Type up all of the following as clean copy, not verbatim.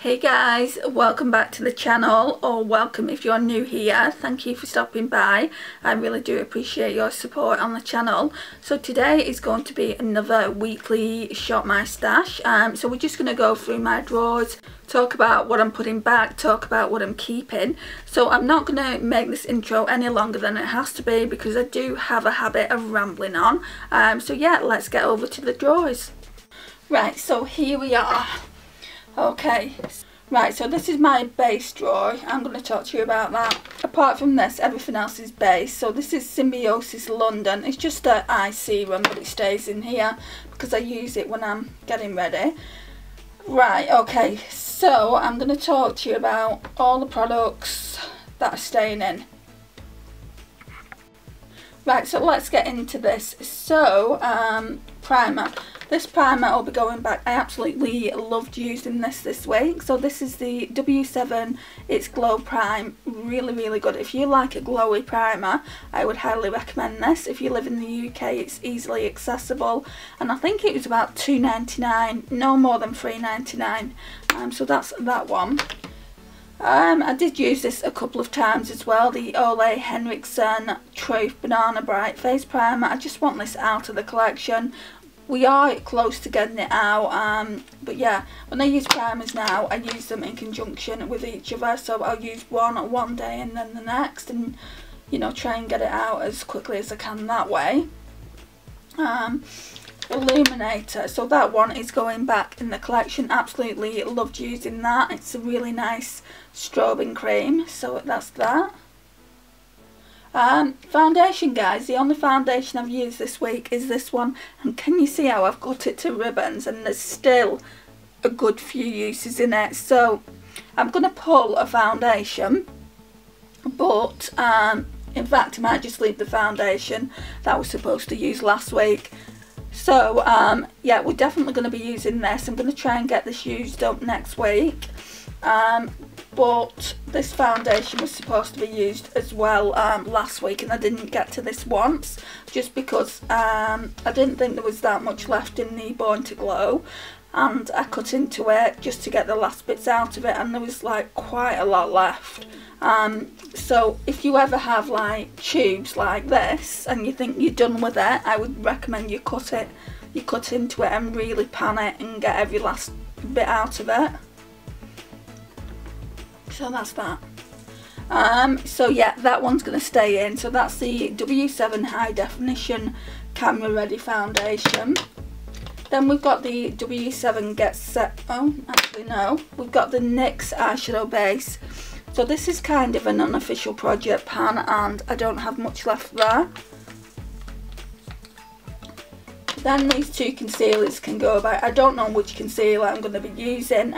Hey guys, welcome back to the channel, or welcome if you're new here. Thank you for stopping by. I really do appreciate your support on the channel. So today is going to be another weekly Shop My Stash. So we're just going to go through my drawers, talk about what I'm putting back, talk about what I'm keeping. So I'm not going to make this intro any longer than it has to be because I do have a habit of rambling on. So yeah, let's get over to the drawers. Right, so here we are. Okay, right, so this is my base drawer. I'm going to talk to you about that. Apart from this, everything else is base. So this is Symbiosis London. It's just an eye serum, but it stays in here because I use it when I'm getting ready. Right, okay, so I'm going to talk to you about all the products that are staying in. Right, so let's get into this. So, primer. This primer will be going back. I absolutely loved using this week. So this is the W7, it's Glow Prime. Really good. If you like a glowy primer, I would highly recommend this. If you live in the UK, it's easily accessible. And I think it was about £2.99, no more than £3.99. So that's that one. I did use this a couple of times as well, the Olay Henriksen Truth Banana Bright Face Primer. I just want this out of the collection. We are close to getting it out, but yeah, when I use primers now, I use them in conjunction with each other. So I'll use one day and then the next, and you know, try and get it out as quickly as I can that way. Illuminator, so that one is going back in the collection. Absolutely loved using that. It's a really nice strobing cream, so that's that. Foundation, guys, the only foundation I've used this week is this one, and can you see how I've cut it to ribbons, and there's still a good few uses in it. So I'm going to pull a foundation, but in fact I might just leave the foundation that I was supposed to use last week. So yeah, we're definitely going to be using this. I'm going to try and get this used up next week. But this foundation was supposed to be used as well last week, and I didn't get to this once just because I didn't think there was that much left in the Born to Glow, and I cut into it just to get the last bits out of it, and there was like quite a lot left. So if you ever have like tubes like this and you think you're done with it, I would recommend you cut into it and really pan it and get every last bit out of it. So that's that. So yeah, that one's going to stay in. So that's the W7 High Definition Camera Ready Foundation. Then we've got the W7 Get Set. Oh, actually no. We've got the NYX Eyeshadow Base. So this is kind of an unofficial project pan, and I don't have much left there. Then these two concealers can go about. I don't know which concealer I'm going to be using.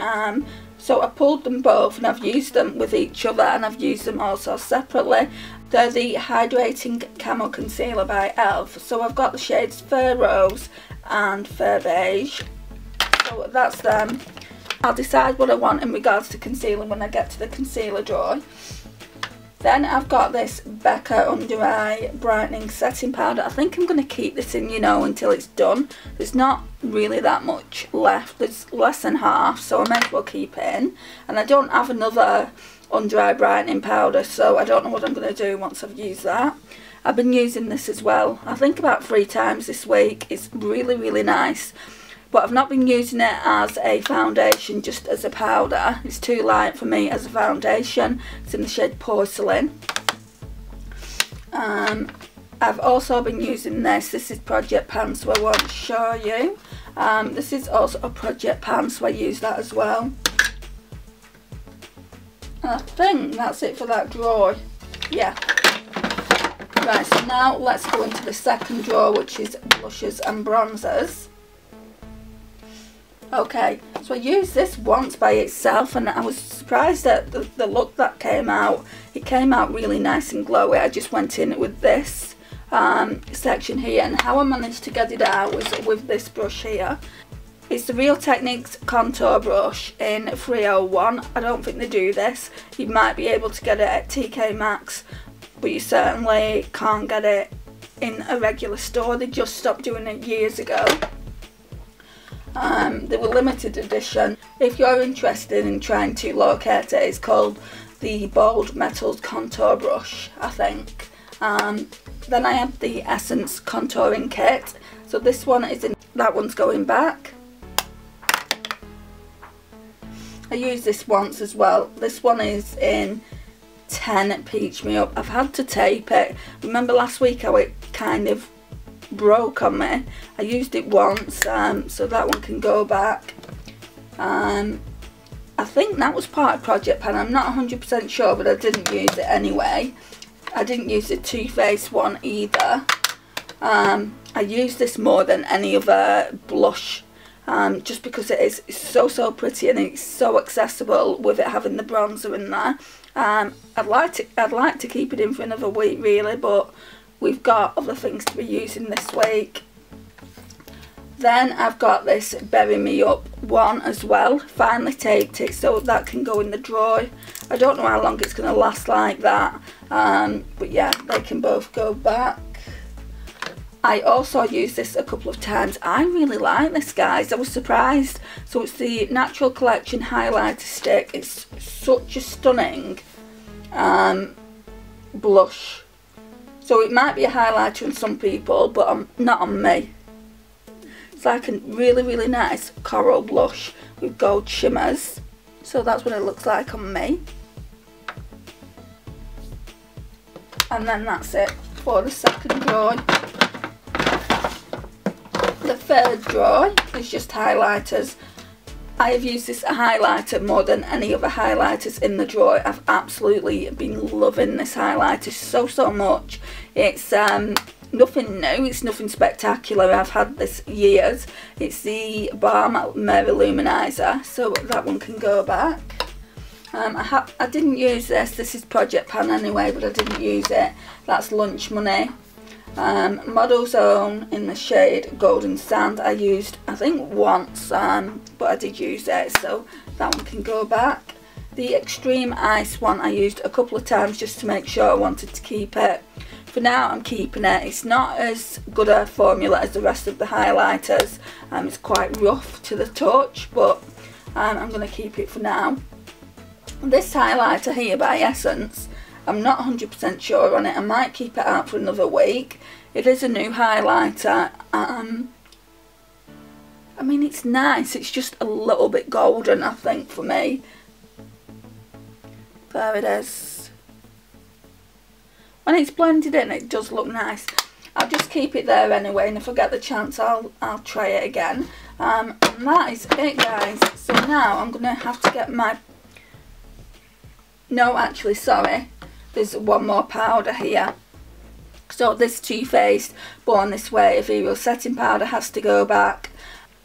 So I pulled them both, and I've used them with each other, and I've used them also separately. They're the Hydrating Camo Concealer by ELF. So I've got the shades Fair Rose and Fair Beige. So that's them. I'll decide what I want in regards to concealer when I get to the concealer drawer. Then I've got this Becca Under Eye Brightening Setting Powder. I think I'm going to keep this in, you know, until it's done. There's not really that much left. There's less than half, so I may as well keep it in. And I don't have another Under Eye Brightening Powder, so I don't know what I'm going to do once I've used that. I've been using this as well, I think about 3 times this week. It's really nice. But I've not been using it as a foundation, just as a powder. It's too light for me as a foundation. It's in the shade Porcelain. I've also been using this. This is Project Pan, so I won't show you. This is also a Project Pan, so I use that as well. And I think that's it for that drawer. Yeah. Right, so now let's go into the second drawer, which is blushes and bronzers. Okay, so I used this once by itself, and I was surprised at the look that came out. It came out really nice and glowy. I just went in with this section here, and how I managed to get it out was with this brush here. It's the Real Techniques contour brush in 301. I don't think they do this. You might be able to get it at TK Maxx, but you certainly can't get it in a regular store. They just stopped doing it years ago. They were limited edition. If you're interested in trying to locate it, it's called the Bold Metals Contour Brush, I think. Then I have the Essence Contouring Kit. So this one is in, that one's going back. I used this once as well. This one is in 10 Peach Me Up. I've had to tape it. Remember last week how it kind of broke on me? I used it once, so that one can go back. I think that was part of Project Pan. I'm not 100% sure, but I didn't use it anyway. I didn't use the Too Faced one either. I use this more than any other blush, just because it is so pretty and it's so accessible with it having the bronzer in there. I'd like to keep it in for another week really, but we've got other things to be using this week. Then I've got this Bury Me Up one as well. Finally taped it so that can go in the drawer. I don't know how long it's going to last like that, but yeah, they can both go back. I also used this a couple of times. I really like this, guys. I was surprised. So it's the Natural Collection Highlighter Stick. It's such a stunning blush. So it might be a highlighter on some people, but not on me. It's like a really nice coral blush with gold shimmers. So that's what it looks like on me. And then that's it for the second drawer. The third drawer is just highlighters. I have used this highlighter more than any other highlighters in the drawer. I've absolutely been loving this highlighter so much. It's nothing new, it's nothing spectacular. I've had this years. It's the Balm Mary Luminizer, so that one can go back. I didn't use this. This is Project Pan anyway, but I didn't use it. That's Lunch Money. Model's Own in the shade Golden Sand. I used, I think, once, but I did use it, so that one can go back. The Extreme Ice one I used a couple of times just to make sure I wanted to keep it. For now I'm keeping it. It's not as good a formula as the rest of the highlighters. It's quite rough to the touch, but I'm going to keep it for now. This highlighter here by Essence, I'm not 100% sure on it. I might keep it out for another week. It is a new highlighter. I mean, it's nice. It's just a little bit golden, I think, for me. There it is. When it's blended in, it does look nice. I'll just keep it there anyway, and if I get the chance, I'll try it again. And that is it, guys. So now I'm going to have to get my... No, actually, sorry. There's one more powder here. So this Too Faced Born This Way Ethereal Setting Powder has to go back.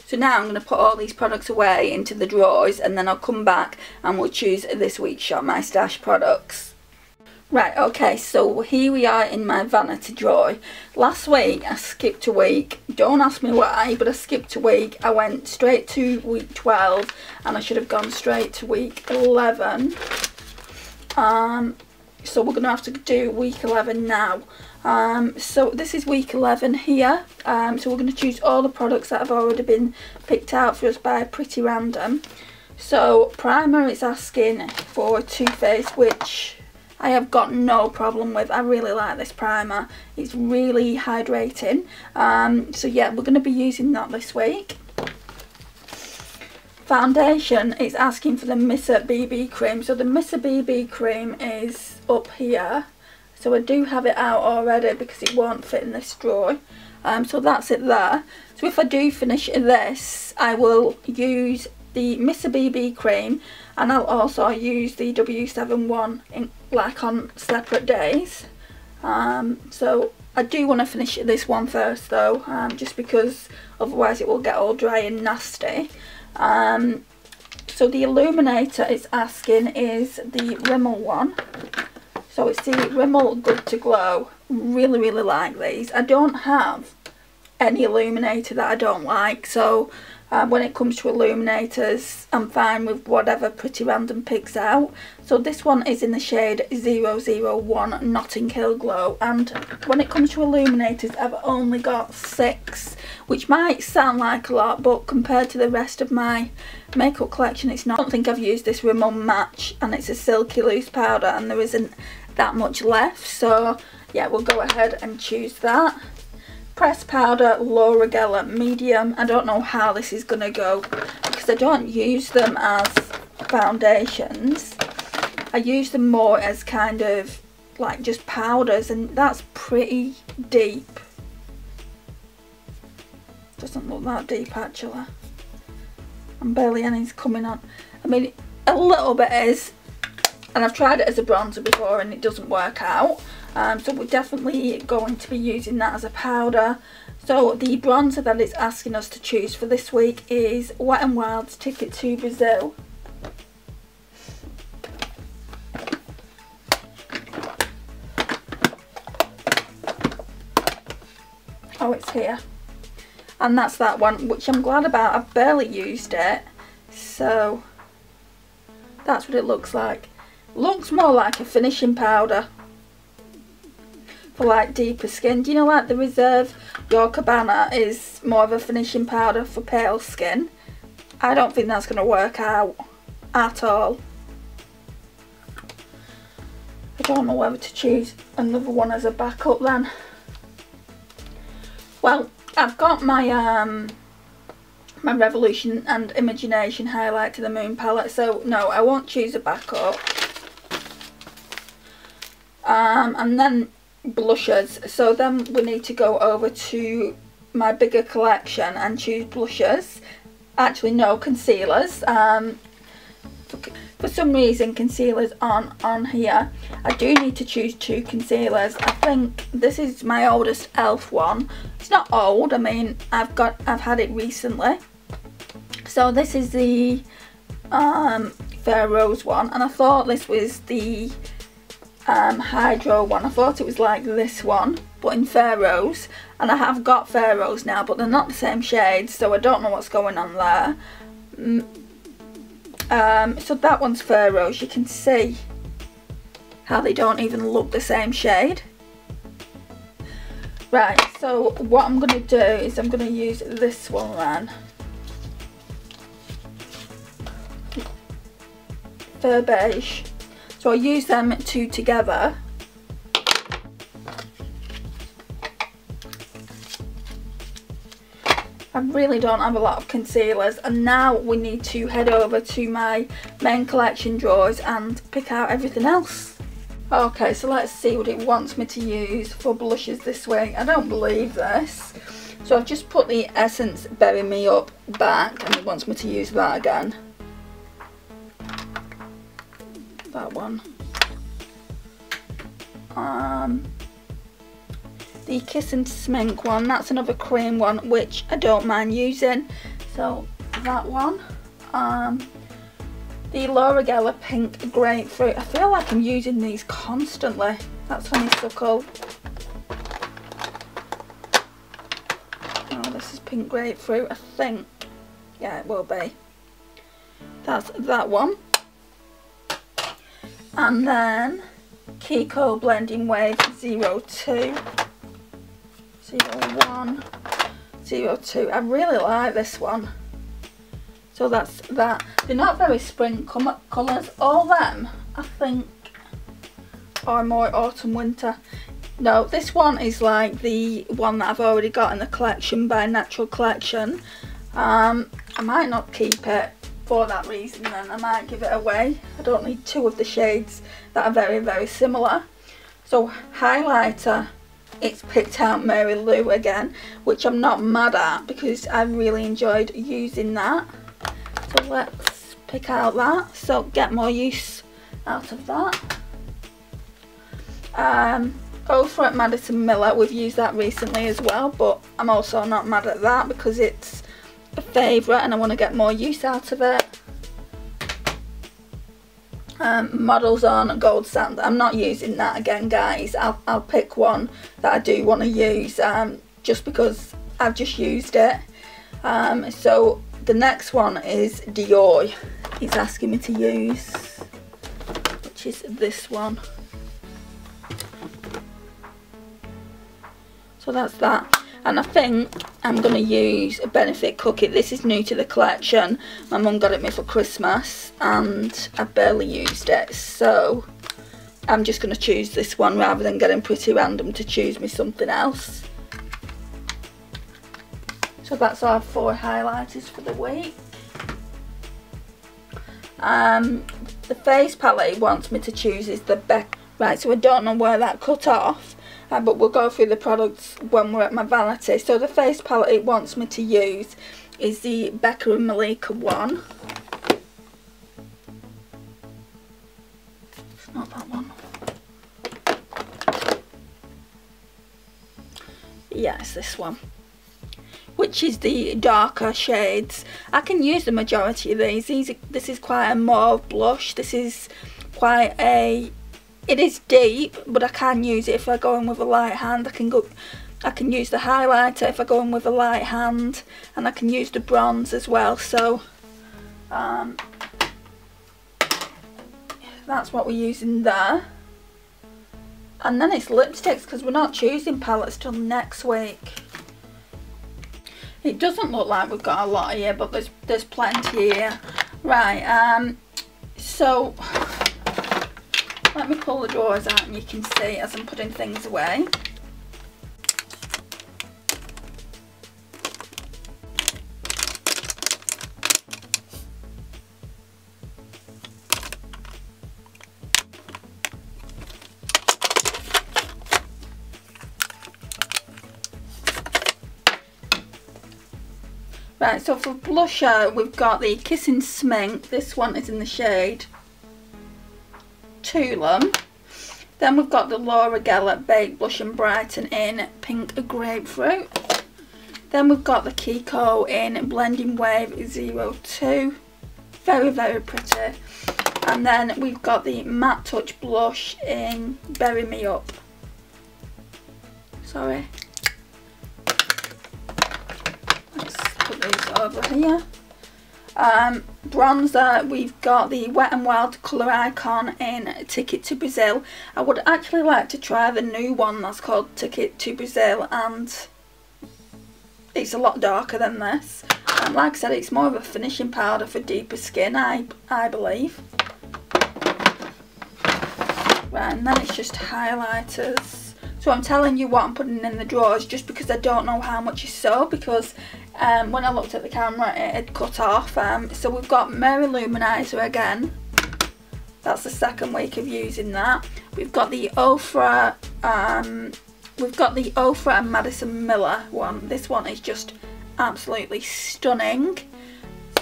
So now I'm going to put all these products away into the drawers, and then I'll come back and we'll choose this week's Shop My Stash products. Right, okay, so here we are in my vanity drawer. Last week I skipped a week. Don't ask me why, but I skipped a week. I went straight to week 12 and I should have gone straight to week 11. So we're going to have to do week 11 now. So this is week 11 here. So we're going to choose all the products that have already been picked out for us by Pretty Random. So primer is asking for Too Faced, which I have got no problem with. I really like this primer. It's really hydrating. So yeah, we're going to be using that this week. Foundation is asking for the Missa BB cream. So the Missa BB cream is up here. So I do have it out already because it won't fit in this drawer. So that's it there. So if I do finish this, I will use the Missa BB cream, and I'll also use the W71 on separate days. So I do want to finish this one first though, just because otherwise it will get all dry and nasty. So the Illuminator it's asking is the Rimmel one. So it's the Rimmel Good to Glow. Really like these. I don't have any Illuminator that I don't like, so When it comes to Illuminators, I'm fine with whatever Pretty Random picks out. So this one is in the shade 001 Notting Hill Glow, and when it comes to Illuminators, I've only got 6, which might sound like a lot, but compared to the rest of my makeup collection, it's not. I don't think I've used this Ramon Match, and it's a silky loose powder, and there isn't that much left, so yeah, we'll go ahead and choose that. Pressed powder, Laura Geller medium. I don't know how this is going to go because I don't use them as foundations. I use them more as kind of like just powders, and that's pretty deep. Doesn't look that deep actually. And barely anything's coming on. I mean, a little bit is, and I've tried it as a bronzer before and it doesn't work out. So we're definitely going to be using that as a powder. So the bronzer that it's asking us to choose for this week is Wet n Wild's Ticket to Brazil. Oh, it's here. And that's that one, which I'm glad about. I've barely used it. So that's what it looks like. Looks more like a finishing powder for like deeper skin. Do you know, like the Reserve Your Cabana is more of a finishing powder for pale skin? I don't think that's going to work out at all. I don't know whether to choose another one as a backup then. Well, I've got my my Revolution and Imagination Highlight to the Moon palette, so no, I won't choose a backup. And then blushes, so then we need to go over to my bigger collection and choose blushes. Actually no, concealers. For some reason concealers aren't on here. I do need to choose 2 concealers. I think this is my oldest e.l.f. one. It's not old, I mean I've had it recently. So this is the Fair Rose one, and I thought this was the Hydro one. I thought it was like this one but in Fair Rose, and I have got Fair Rose now, but they're not the same shades, so I don't know what's going on there. So that one's Fair Rose. You can see how they don't even look the same shade. Right, so what I'm going to do is I'm going to use this one then. Fair Beige. So I'll use them 2 together. I really don't have a lot of concealers, and now we need to head over to my main collection drawers and pick out everything else. Okay, so let's see what it wants me to use for blushes this week. I don't believe this. So I've just put the Essence Bury Me Up back, and it wants me to use that again. That one. The Kiss and Smink one, that's another cream one which I don't mind using, so that one. The Laura Geller Pink Grapefruit, I feel like I'm using these constantly. That's Honeysuckle. Oh, this is Pink Grapefruit, I think. Yeah, it will be. That's that one. And then Kiko Blending Wave 02, 01, 02. I really like this one. So that's that. They're not very spring colours. All them, I think, are more autumn winter. No, this one is like the one that I've already got in the collection by Natural Collection. I might not keep it for that reason then. I might give it away. I don't need 2 of the shades that are very, very similar. So highlighter, it's picked out Mary Lou again, which I'm not mad at because I really enjoyed using that. So let's pick out that, so get more use out of that. Go for it, Madison Miller. We've used that recently as well, but I'm also not mad at that because it's a favourite and I want to get more use out of it. Models on Gold Sand. I'm not using that again, guys. I'll pick one that I do want to use just because I've just used it. So the next one is Dior. He's asking me to use, which is this one. So that's that. And I think I'm going to use a Benefit Cookie. This is new to the collection. My mum got it me for Christmas and I barely used it. So I'm just going to choose this one rather than getting pretty random to choose me something else. So that's our 4 highlighters for the week. The face palette it wants me to choose is the Becca. Right, so I don't know where that cut off. But we'll go through the products when we're at my vanity. So the face palette it wants me to use is the Becca and Malika one. It's not that one. Yeah, it's this one, which is the darker shades. I can use the majority of these. This is quite a mauve blush. This is quite a... It is deep, but I can use it if I go in with a light hand. I can use the highlighter if I go in with a light hand, and I can use the bronze as well. So that's what we're using there. And then it's lipsticks, because we're not choosing palettes till next week. It doesn't look like we've got a lot here, but there's plenty here. Right, so let me pull the drawers out and you can see as I'm putting things away. Right, so for blusher we've got the Kissing Smink. This one is in the shade Tulum. Then we've got the Laura Geller Baked Blush and Brighten in Pink Grapefruit. Then we've got the Kiko in Blending Wave 02. Very, very pretty. And then we've got the Matte Touch Blush in Bury Me Up. Sorry. Let's put these over here. Bronzer, we've got the Wet n Wild Colour Icon in Ticket to Brazil. I would actually like to try the new one that's called Ticket to Brazil, and it's a lot darker than this. Like I said, it's more of a finishing powder for deeper skin, I believe. Right, and then it's just highlighters. So I'm telling you what I'm putting in the drawers just because I don't know how much is so, because when I looked at the camera it had cut off. So we've got Mary Luminizer again. That's the second week of using that. We've got the Ofra, and Madison Miller one. This one is just absolutely stunning.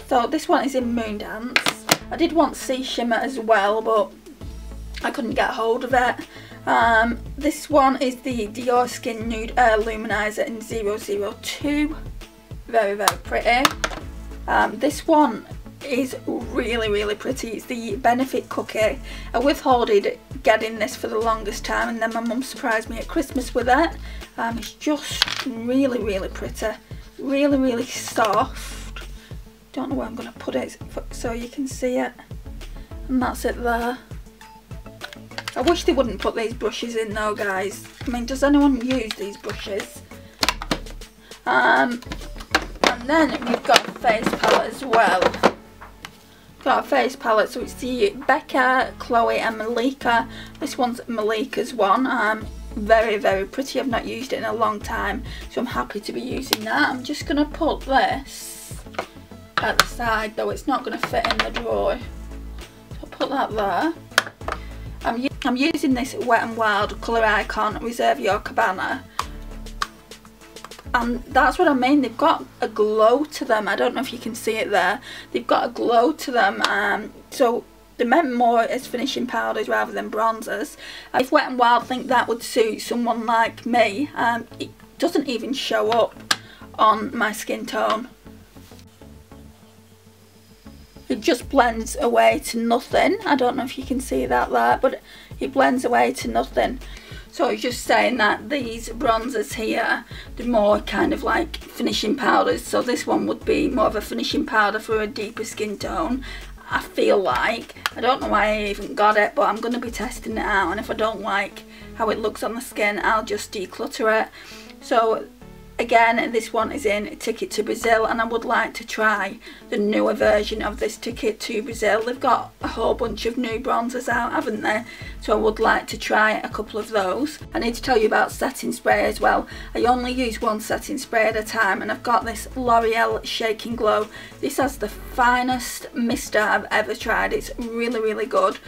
So this one is in Moondance. I did want Sea Shimmer as well, but I couldn't get hold of it. This one is the Dior Skin Nude Air Luminizer in 002. Very, very pretty. This one is really, really pretty. It's the Benefit Cookie. I withholded getting this for the longest time, and then my mum surprised me at Christmas with it. It's just really, really pretty. Really, really soft. Don't know where I'm going to put it so you can see it. And that's it there. I wish they wouldn't put these brushes in though, guys. I mean, does anyone use these brushes? And then we've got a face palette as well. Got a face palette, so it's the Becca, Chloe and Malika. This one's Malika's one. Very, very pretty. I've not used it in a long time, so I'm happy to be using that. I'm just going to put this at the side though. It's not going to fit in the drawer. So I'll put that there. I'm using this Wet n Wild Colour Icon Reserve Your Cabana, and that's what I mean. They've got a glow to them. I don't know if you can see it there. They've got a glow to them. So they're meant more as finishing powders rather than bronzers. If Wet n Wild think that would suit someone like me, it doesn't even show up on my skin tone. It just blends away to nothing. I don't know if you can see that there, but it blends away to nothing. So I was just saying that these bronzers here, they're more kind of like finishing powders. So this one would be more of a finishing powder for a deeper skin tone. I feel like, I don't know why I even got it, but I'm going to be testing it out. And if I don't like how it looks on the skin, I'll just declutter it. So again, this one is in Ticket to Brazil, and I would like to try the newer version of this Ticket to Brazil. They've got a whole bunch of new bronzers out, haven't they? So I would like to try a couple of those. I need to tell you about setting spray as well. I only use one setting spray at a time, and I've got this L'Oreal Shake and Glow. This has the finest mister I've ever tried. It's really, really good.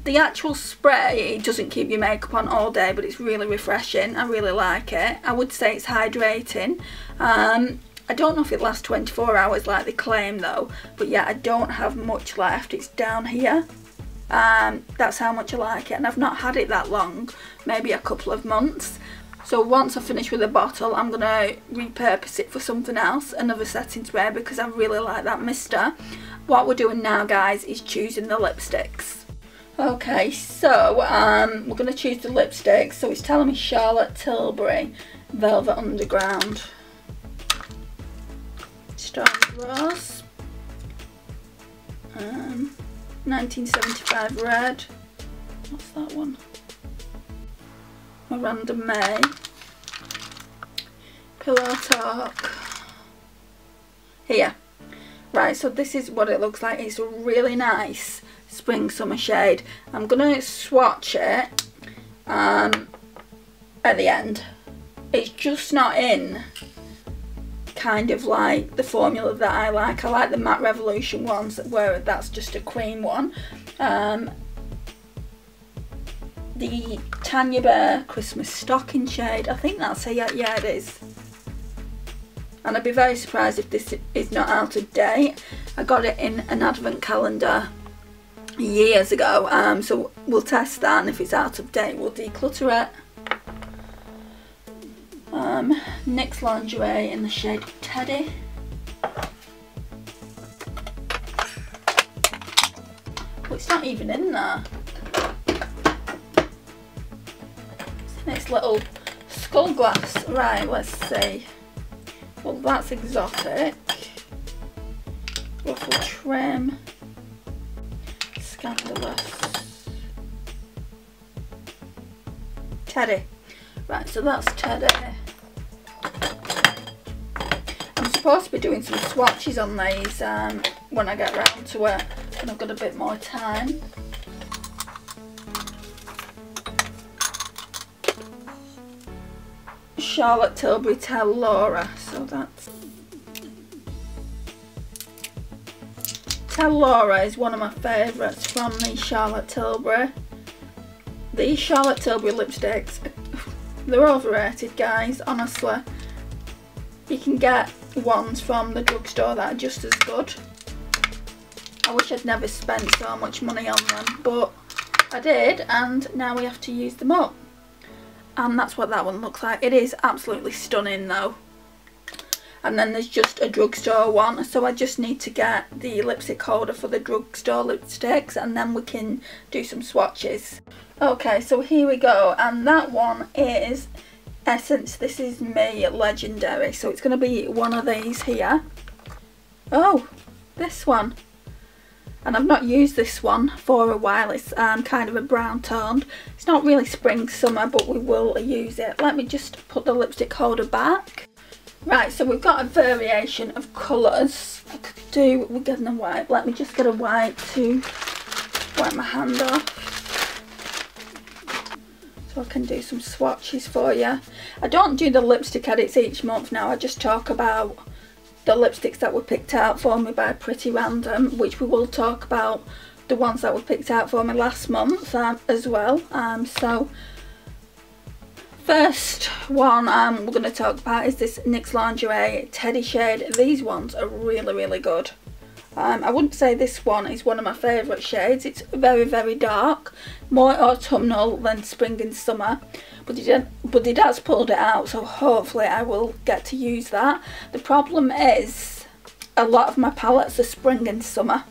The actual spray, it doesn't keep your makeup on all day, but it's really refreshing. I really like it. I would say it's hydrating. I don't know if it lasts 24 hours like they claim though, but yeah, I don't have much left. It's down here. That's how much I like it, and I've not had it that long, maybe a couple of months. So once I finish with the bottle, I'm going to repurpose it for something else, another setting spray, because I really like that mister. What we're doing now, guys, is choosing the lipsticks. Okay, so we're going to choose the lipsticks. So it's telling me Charlotte Tilbury Velvet Underground, Stars Rose, 1975 Red, what's that one, Miranda May, Pillow Talk, here. Right, so this is what it looks like. It's a really nice spring summer shade. I'm gonna swatch it at the end. It's just not in kind of like the formula that I like. I like the Matte Revolution ones where that's just a cream one. The Tanya Bear Christmas Stocking shade, I think that's it. Yeah, it is. And I'd be very surprised if this is not out of date. I got it in an advent calendar years ago, so we'll test that, and if it's out of date we'll declutter it. Nyx Lingerie in the shade Teddy. Well, it's not even in there. It's in its little skull glass. Right, let's see. Well, that's exotic. Ruffle trim. Scandalous. Teddy. Right, so that's Teddy. I'm supposed to be doing some swatches on these when I get round to it, and I've got a bit more time. Charlotte Tilbury Tell Laura, so that's Tell Laura is one of my favourites from the Charlotte Tilbury. These Charlotte Tilbury lipsticks, they're overrated, guys, honestly. You can get ones from the drugstore that are just as good. I wish I'd never spent so much money on them, but I did, and now we have to use them up. And that's what that one looks like. It is absolutely stunning though. And then there's just a drugstore one, so I just need to get the lipstick holder for the drugstore lipsticks, and then we can do some swatches. Okay, so here we go, and that one is Essence This Is Me Legendary, so it's going to be one of these here. Oh, this one. And I've not used this one for a while. It's kind of a brown toned. It's not really spring summer, but we will use it. Let me just put the lipstick holder back. Right, so we've got a variation of colours. I could do, we're getting a white. Let me just get a white to wipe my hand off, so I can do some swatches for you. I don't do the lipstick edits each month now. I just talk about the lipsticks that were picked out for me by Pretty Random, which we will talk about the ones that were picked out for me last month as well. So first one we're going to talk about is this Nyx Lingerie Teddy shade. These ones are really, really good. I wouldn't say this one is one of my favourite shades. It's very, very dark, more autumnal than spring and summer, but it has pulled it out, so hopefully I will get to use that. The problem is a lot of my palettes are spring and summer,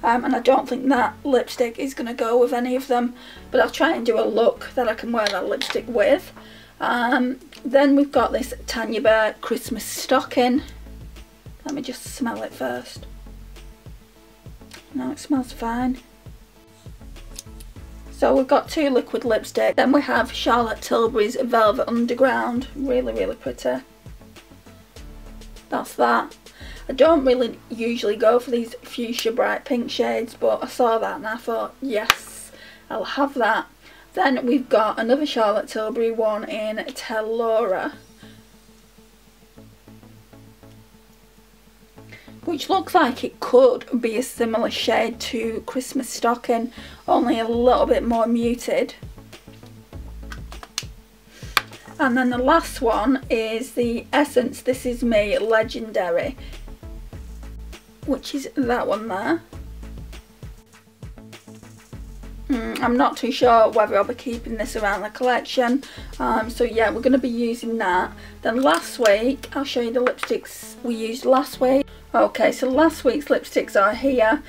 and I don't think that lipstick is going to go with any of them, but I'll try and do a look that I can wear that lipstick with. Then we've got this Tanya Christmas stocking. Let me just smell it first. No, it smells fine. So we've got 2 liquid lipsticks. Then we have Charlotte Tilbury's Velvet Underground. Really, really pretty. That's that. I don't really usually go for these fuchsia bright pink shades, but I saw that and I thought, yes, I'll have that. Then we've got another Charlotte Tilbury one in Telora, which looks like it could be a similar shade to Christmas Stocking, only a little bit more muted. And then the last one is the Essence This Is Me Legendary, which is that one there. I'm not too sure whether I'll be keeping this around the collection, so yeah, we're going to be using that. Then last week, I'll show you the lipsticks we used last week. Okay, so last week's lipsticks are here.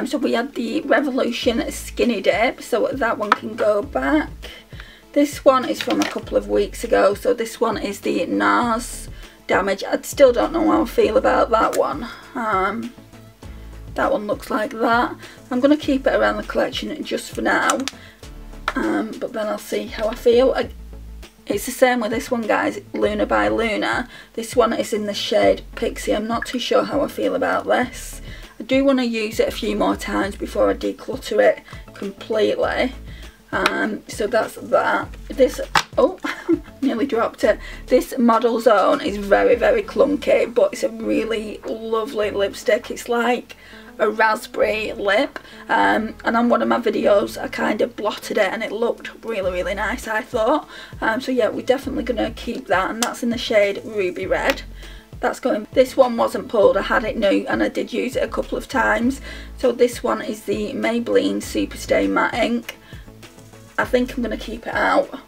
So we had the Revolution Skinny Dip, so that one can go back. This one is from a couple of weeks ago, so this one is the NARS Damage. I still don't know how I feel about that one. That one looks like that. I'm going to keep it around the collection just for now, but then I'll see how I feel. It's the same with this one, guys, Luna by Luna. This one is in the shade Pixie. I'm not too sure how I feel about this. I do want to use it a few more times before I declutter it completely. So that's that. This, oh, nearly dropped it. This Model Zone is very, very clunky, but it's a really lovely lipstick. It's like a raspberry lip, and on one of my videos I kind of blotted it and it looked really, really nice, I thought. So yeah, we're definitely going to keep that, and that's in the shade Ruby Red. That's going. This one wasn't pulled, I had it new and I did use it a couple of times. So this one is the Maybelline Superstay Matte Ink. I think I'm going to keep it out.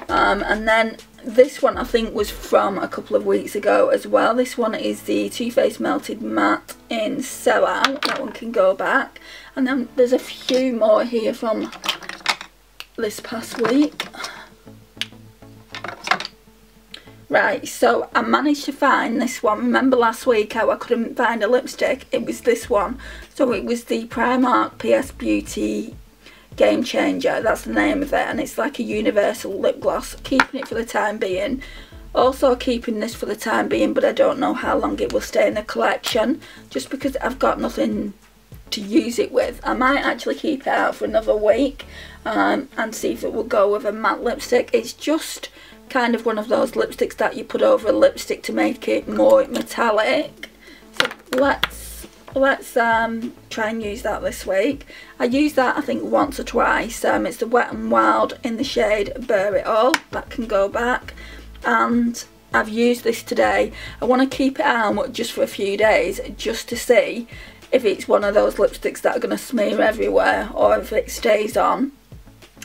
And then this one I think was from a couple of weeks ago as well. This one is the Too Faced Melted Matte in Sellout. That one can go back. And then there's a few more here from this past week. Right, so I managed to find this one. Remember last week how I couldn't find a lipstick? It was this one. So it was the Primark PS Beauty Game Changer, that's the name of it, and it's like a universal lip gloss. Keeping it for the time being. Also keeping this for the time being, but I don't know how long it will stay in the collection, just because I've got nothing to use it with. I might actually keep it out for another week and see if it will go with a matte lipstick. It's just kind of one of those lipsticks that you put over a lipstick to make it more metallic. So let's try and use that this week. I used that I think once or twice. It's the Wet n Wild in the shade Bear It All. That can go back. And I've used this today. I want to keep it out just for a few days just to see if it's one of those lipsticks that are going to smear everywhere or if it stays on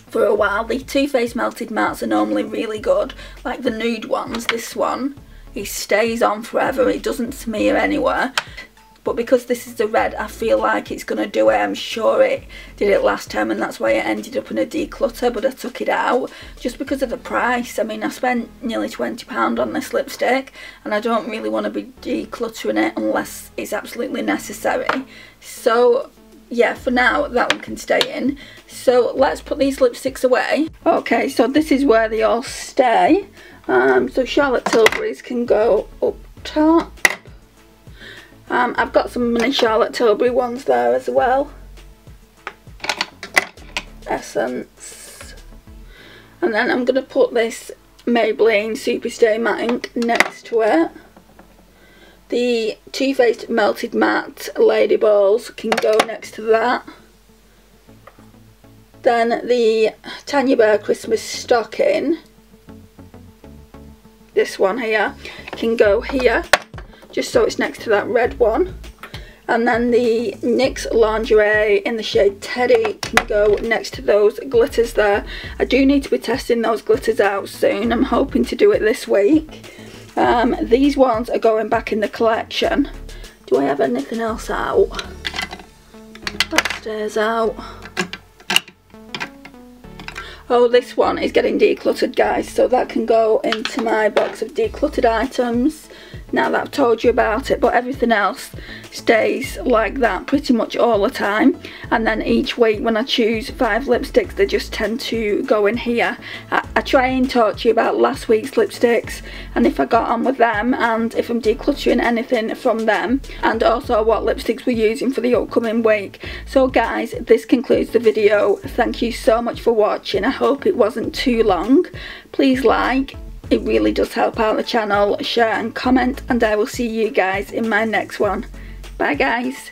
for a while. The Too Faced Melted Mattes are normally really good, like the nude ones. This one, it stays on forever, it doesn't smear anywhere. But because this is the red, I feel like it's going to do it. I'm sure it did it last time and that's why it ended up in a declutter, but I took it out just because of the price. I mean, I spent nearly £20 on this lipstick and I don't really want to be decluttering it unless it's absolutely necessary. So yeah, for now that one can stay in. So let's put these lipsticks away. Okay, so this is where they all stay. So Charlotte Tilbury's can go up top. I've got some mini Charlotte Tilbury ones there as well. Essence. And then I'm going to put this Maybelline Superstay Matte Ink next to it. The Too Faced Melted Matte Lady Balls can go next to that. Then the Tanya Christmas Stocking, this one here, can go here, just so it's next to that red one. And then the NYX Lingerie in the shade Teddy can go next to those glitters there. I do need to be testing those glitters out soon. I'm hoping to do it this week. These ones are going back in the collection. Do I have anything else out? Stares out. Oh, this one is getting decluttered, guys, so that can go into my box of decluttered items now that I've told you about it, but everything else stays like that pretty much all the time. And then each week when I choose 5 lipsticks, they just tend to go in here. I try and talk to you about last week's lipsticks and if I got on with them, and if I'm decluttering anything from them, and also what lipsticks we're using for the upcoming week. So guys, this concludes the video. Thank you so much for watching. I hope it wasn't too long. Please like, it really does help out the channel, share and comment, and I will see you guys in my next one. Bye guys.